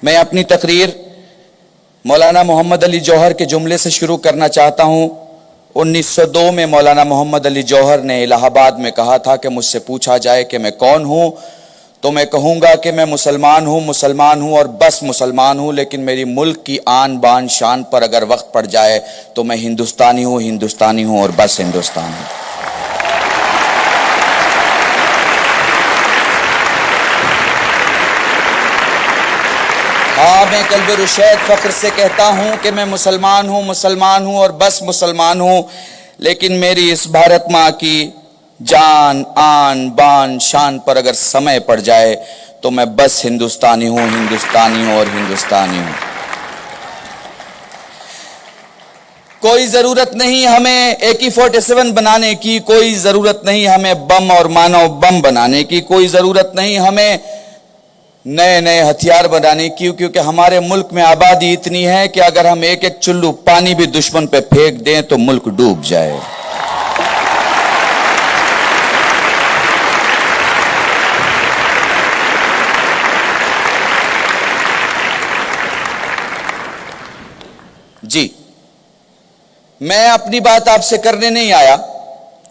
मैं अपनी तकरीर मौलाना मोहम्मद अली जौहर के जुमले से शुरू करना चाहता हूं। 1902 में मौलाना मोहम्मद अली जौहर ने इलाहाबाद में कहा था कि मुझसे पूछा जाए कि मैं कौन हूं तो मैं कहूंगा कि मैं मुसलमान हूं और बस मुसलमान हूं, लेकिन मेरी मुल्क की आन बान शान पर अगर वक्त पड़ जाए तो मैं हिंदुस्तानी हूं और बस हिंदुस्तान हूं। हाँ, मैं कल्बे रुशैद फख्र से कहता हूं कि मैं मुसलमान हूं और बस मुसलमान हूं, लेकिन मेरी इस भारत माँ की जान आन बान शान पर अगर समय पड़ जाए तो मैं बस हिंदुस्तानी हूं और हिंदुस्तानी हूं। कोई जरूरत नहीं हमें AK-47 बनाने की, कोई जरूरत नहीं हमें बम और मानव बम बनाने की, कोई जरूरत नहीं हमें नए नए हथियार बनाने की, क्योंकि हमारे मुल्क में आबादी इतनी है कि अगर हम एक एक चुल्लू पानी भी दुश्मन पे फेंक दें तो मुल्क डूब जाए। जी, मैं अपनी बात आपसे करने नहीं आया,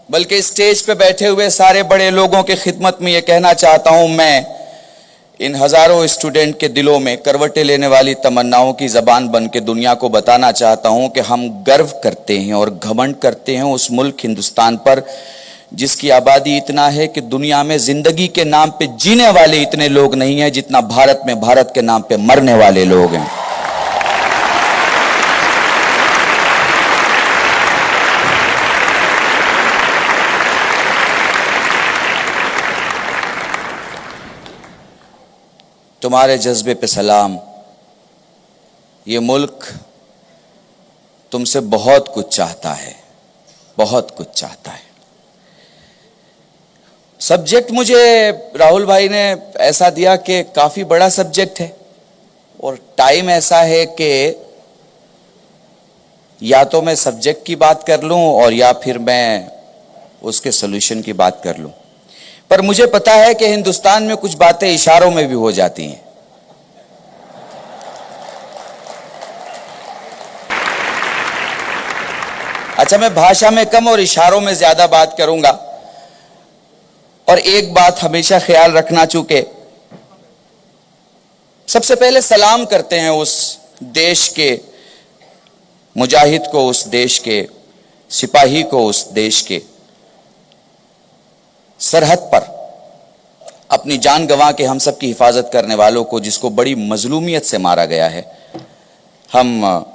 बल्कि स्टेज पे बैठे हुए सारे बड़े लोगों की खिदमत में यह कहना चाहता हूं, मैं इन हजारों स्टूडेंट के दिलों में करवटें लेने वाली तमन्नाओं की जबान बन के दुनिया को बताना चाहता हूं कि हम गर्व करते हैं और घमंड करते हैं उस मुल्क हिंदुस्तान पर जिसकी आबादी इतना है कि दुनिया में जिंदगी के नाम पे जीने वाले इतने लोग नहीं हैं जितना भारत में भारत के नाम पे मरने वाले लोग हैं। तुम्हारे जज्बे पे सलाम। ये मुल्क तुमसे बहुत कुछ चाहता है, बहुत कुछ चाहता है। सब्जेक्ट मुझे राहुल भाई ने ऐसा दिया कि काफी बड़ा सब्जेक्ट है और टाइम ऐसा है कि या तो मैं सब्जेक्ट की बात कर लूं और या फिर मैं उसके सॉल्यूशन की बात कर लूं, पर मुझे पता है कि हिंदुस्तान में कुछ बातें इशारों में भी हो जाती हैं। अच्छा, मैं भाषा में कम और इशारों में ज्यादा बात करूंगा। और एक बात हमेशा ख्याल रखना, चूंकि सबसे पहले सलाम करते हैं उस देश के मुजाहिद को, उस देश के सिपाही को, उस देश के सरहद पर अपनी जान गंवा के हम सब की हिफाजत करने वालों को, जिसको बड़ी मजलूमियत से मारा गया है। हम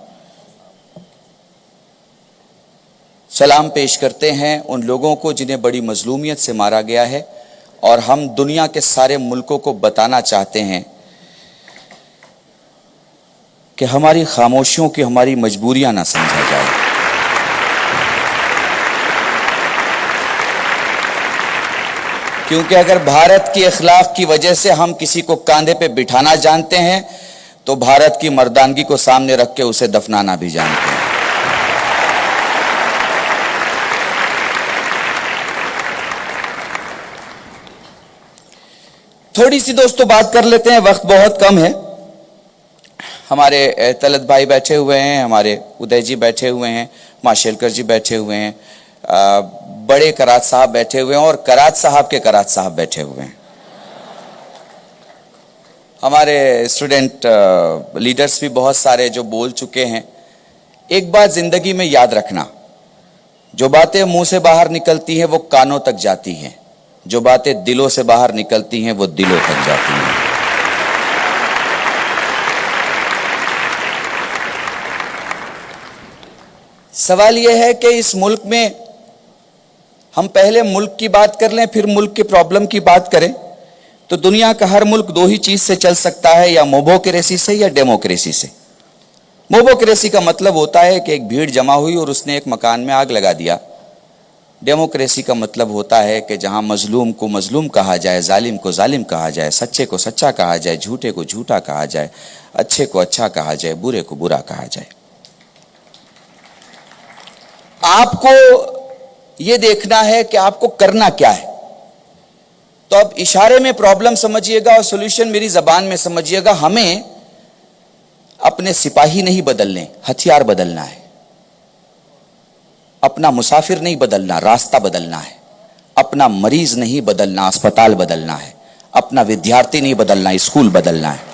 सलाम पेश करते हैं उन लोगों को जिन्हें बड़ी मजलूमियत से मारा गया है, और हम दुनिया के सारे मुल्कों को बताना चाहते हैं कि हमारी खामोशियों की हमारी मजबूरियां ना समझा जाए। क्योंकि अगर भारत की अखलाक की वजह से हम किसी को कांधे पे बिठाना जानते हैं तो भारत की मर्दानगी को सामने रख के उसे दफनाना भी जानते हैं। थोड़ी सी दोस्तों बात कर लेते हैं, वक्त बहुत कम है। हमारे तलत भाई बैठे हुए हैं, हमारे उदय जी बैठे हुए हैं, माशेलकर जी बैठे हुए हैं, बड़े करात साहब बैठे हुए हैं और करात साहब के करात साहब बैठे हुए हैं। हमारे स्टूडेंट लीडर्स भी बहुत सारे जो बोल चुके हैं। एक बात जिंदगी में याद रखना, जो बातें मुंह से बाहर निकलती हैं वो कानों तक जाती हैं, जो बातें दिलों से बाहर निकलती हैं वो दिलों तक जाती हैं। सवाल यह है कि इस मुल्क में हम पहले मुल्क की बात कर लें फिर मुल्क के प्रॉब्लम की बात करें तो दुनिया का हर मुल्क दो ही चीज से चल सकता है, या मोबोक्रेसी से या डेमोक्रेसी से। मोबोक्रेसी का मतलब होता है कि एक भीड़ जमा हुई और उसने एक मकान में आग लगा दिया। डेमोक्रेसी का मतलब होता है कि जहां मजलूम को मजलूम कहा जाए, जालिम को जालिम कहा जाए, सच्चे को सच्चा कहा जाए, झूठे को झूठा कहा जाए, अच्छे को अच्छा कहा जाए, बुरे को बुरा कहा जाए। आपको यह देखना है कि आपको करना क्या है। तो अब इशारे में प्रॉब्लम समझिएगा और सॉल्यूशन मेरी जबान में समझिएगा। हमें अपने सिपाही नहीं बदलने, हथियार बदलना है। अपना मुसाफिर नहीं बदलना, रास्ता बदलना है। अपना मरीज नहीं बदलना, अस्पताल बदलना है। अपना विद्यार्थी नहीं बदलना, स्कूल बदलना है।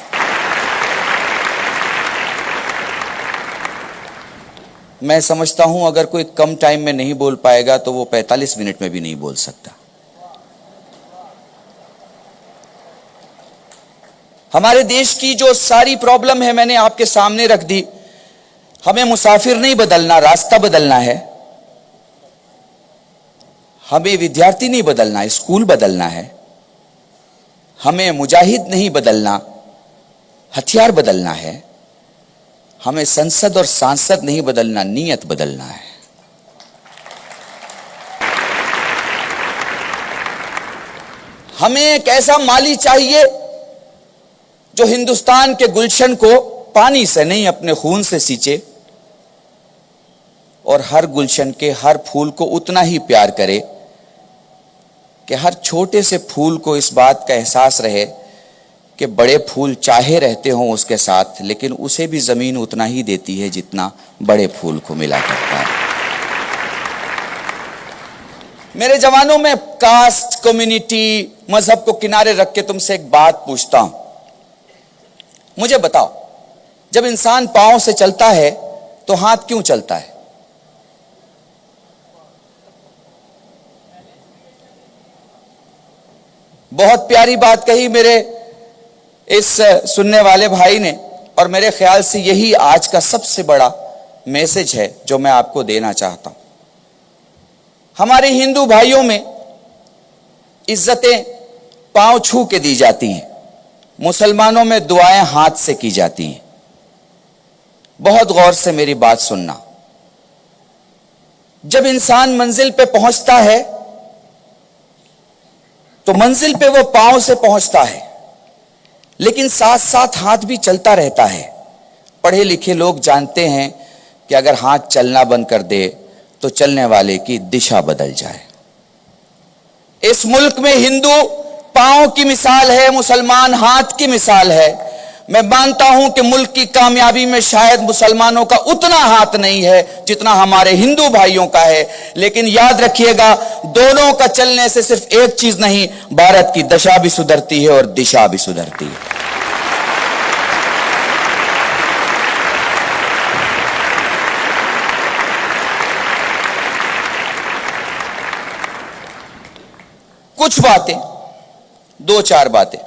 मैं समझता हूं अगर कोई कम टाइम में नहीं बोल पाएगा तो वो 45 मिनट में भी नहीं बोल सकता। हमारे देश की जो सारी प्रॉब्लम है मैंने आपके सामने रख दी। हमें मुसाफिर नहीं बदलना, रास्ता बदलना है। हमें विद्यार्थी नहीं बदलना, स्कूल बदलना है। हमें मुजाहिद नहीं बदलना, हथियार बदलना है। हमें संसद और सांसद नहीं बदलना, नीयत बदलना है। हमें एक ऐसा माली चाहिए जो हिंदुस्तान के गुलशन को पानी से नहीं अपने खून से सींचे और हर गुलशन के हर फूल को उतना ही प्यार करे कि हर छोटे से फूल को इस बात का एहसास रहे कि बड़े फूल चाहे रहते हों उसके साथ, लेकिन उसे भी जमीन उतना ही देती है जितना बड़े फूल को मिला करता है। मेरे जवानों में कास्ट, कम्युनिटी, मजहब को किनारे रख के तुमसे एक बात पूछता हूं। मुझे बताओ, जब इंसान पांव से चलता है तो हाथ क्यों चलता है? बहुत प्यारी बात कही मेरे इस सुनने वाले भाई ने, और मेरे ख्याल से यही आज का सबसे बड़ा मैसेज है जो मैं आपको देना चाहता हूं। हमारे हिंदू भाइयों में इज्जतें पांव छू के दी जाती हैं, मुसलमानों में दुआएं हाथ से की जाती हैं। बहुत गौर से मेरी बात सुनना। जब इंसान मंजिल पे पहुंचता है तो मंजिल पे वो पांव से पहुंचता है, लेकिन साथ साथ हाथ भी चलता रहता है। पढ़े लिखे लोग जानते हैं कि अगर हाथ चलना बंद कर दे तो चलने वाले की दिशा बदल जाए। इस मुल्क में हिंदू पांव की मिसाल है, मुसलमान हाथ की मिसाल है। मैं मानता हूं कि मुल्क की कामयाबी में शायद मुसलमानों का उतना हाथ नहीं है जितना हमारे हिंदू भाइयों का है, लेकिन याद रखिएगा, दोनों का चलने से सिर्फ एक चीज नहीं, भारत की दशा भी सुधरती है और दिशा भी सुधरती है। कुछ बातें, दो चार बातें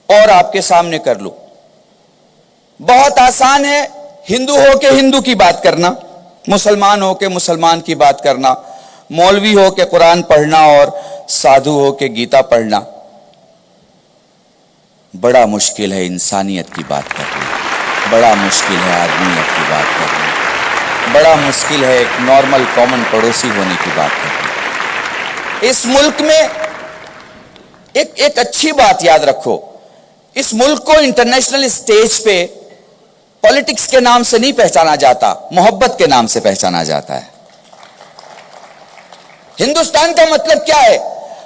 और आपके सामने कर लो। बहुत आसान है हिंदू हो के हिंदू की बात करना, मुसलमान हो के मुसलमान की बात करना, मौलवी हो के कुरान पढ़ना और साधु हो के गीता पढ़ना। बड़ा मुश्किल है इंसानियत की बात करना, बड़ा मुश्किल है आदमियत की बात करना, बड़ा मुश्किल है एक नॉर्मल कॉमन पड़ोसी होने की बात करना। इस मुल्क में एक अच्छी बात याद रखो, इस मुल्क को इंटरनेशनल स्टेज पे पॉलिटिक्स के नाम से नहीं पहचाना जाता, मोहब्बत के नाम से पहचाना जाता है। हिंदुस्तान का मतलब क्या है?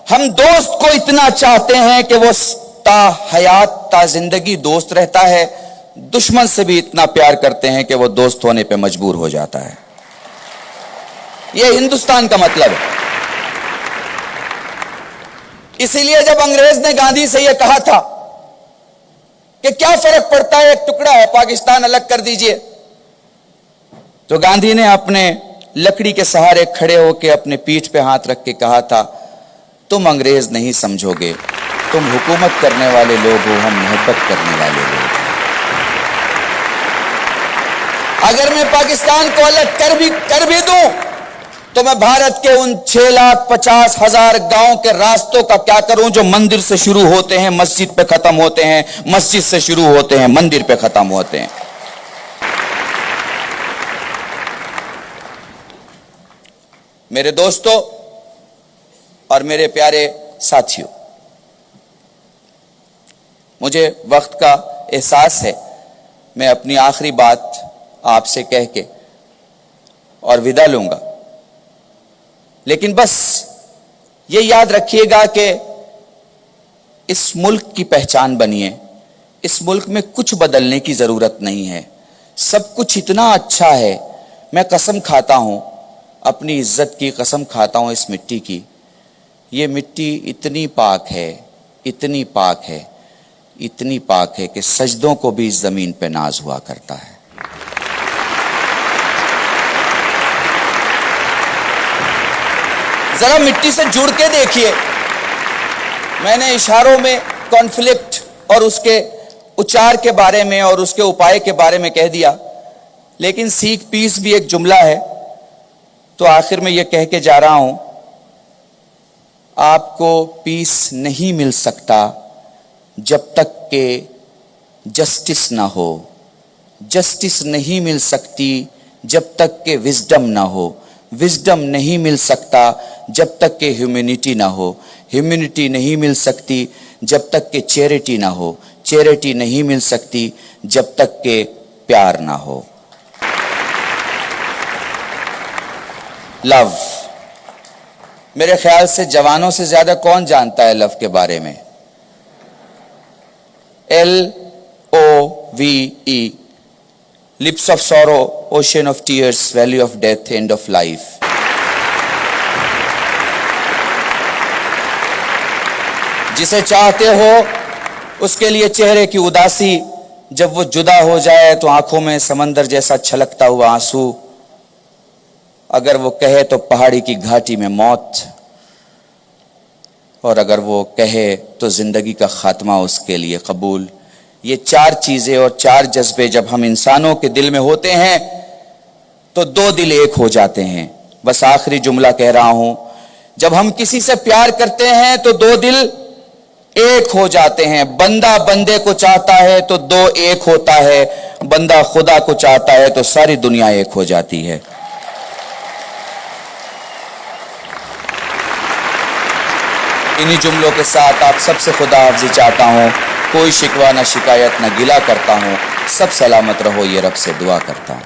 हम दोस्त को इतना चाहते हैं कि वो ता हयात, ता जिंदगी दोस्त रहता है। दुश्मन से भी इतना प्यार करते हैं कि वो दोस्त होने पे मजबूर हो जाता है। यह हिंदुस्तान का मतलब है। इसीलिए जब अंग्रेज ने गांधी से यह कहा था कि क्या फर्क पड़ता है, एक टुकड़ा है, पाकिस्तान अलग कर दीजिए, तो गांधी ने अपने लकड़ी के सहारे खड़े होकर अपने पीठ पे हाथ रख के कहा था, तुम अंग्रेज नहीं समझोगे, तुम हुकूमत करने वाले लोग हो, हम मोहब्बत करने वाले लोग हैं। अगर मैं पाकिस्तान को अलग कर भी दूं तो मैं भारत के उन 6,50,000 गांव के रास्तों का क्या करूं जो मंदिर से शुरू होते हैं, मस्जिद पे खत्म होते हैं, मस्जिद से शुरू होते हैं, मंदिर पे खत्म होते हैं। मेरे दोस्तों और मेरे प्यारे साथियों, मुझे वक्त का एहसास है। मैं अपनी आखिरी बात आपसे कह के और विदा लूंगा, लेकिन बस ये याद रखिएगा कि इस मुल्क की पहचान बनिए, इस मुल्क में कुछ बदलने की जरूरत नहीं है, सब कुछ इतना अच्छा है। मैं कसम खाता हूं, अपनी इज्जत की कसम खाता हूं इस मिट्टी की, ये मिट्टी इतनी पाक है, इतनी पाक है, इतनी पाक है कि सजदों को भी इस जमीन पे नाज हुआ करता है। जरा मिट्टी से जुड़ के देखिए। मैंने इशारों में कॉन्फ्लिक्ट और उसके उच्चार के बारे में और उसके उपाय के बारे में कह दिया, लेकिन सीख पीस भी एक जुमला है। तो आखिर में यह कह के जा रहा हूं, आपको पीस नहीं मिल सकता जब तक के जस्टिस ना हो, जस्टिस नहीं मिल सकती जब तक के विजडम ना हो, विजडम नहीं मिल सकता जब तक के ह्यूमैनिटी ना हो, ह्यूमैनिटी नहीं मिल सकती जब तक के चैरिटी ना हो, चैरिटी नहीं मिल सकती जब तक के प्यार ना हो। लव, मेरे ख्याल से जवानों से ज्यादा कौन जानता है लव के बारे में? LOVE, lips of sorrow, ocean of tears, valley of death, end of life. जिसे चाहते हो उसके लिए चेहरे की उदासी, जब वो जुदा हो जाए तो आंखों में समंदर जैसा छलकता हुआ आंसू, अगर वो कहे तो पहाड़ी की घाटी में मौत, और अगर वो कहे तो जिंदगी का खात्मा उसके लिए कबूल। ये चार चीजें और चार जज्बे जब हम इंसानों के दिल में होते हैं तो दो दिल एक हो जाते हैं। बस आखिरी जुमला कह रहा हूं, जब हम किसी से प्यार करते हैं तो दो दिल एक हो जाते हैं। बंदा बंदे को चाहता है तो दो एक होता है, बंदा खुदा को चाहता है तो सारी दुनिया एक हो जाती है। इन्हीं जुमलों के साथ आप सबसे खुदा हाफिज़ी चाहता हूं। कोई शिकवा न शिकायत न गिला करता हूं, सब सलामत रहो ये रब से दुआ करता हूं।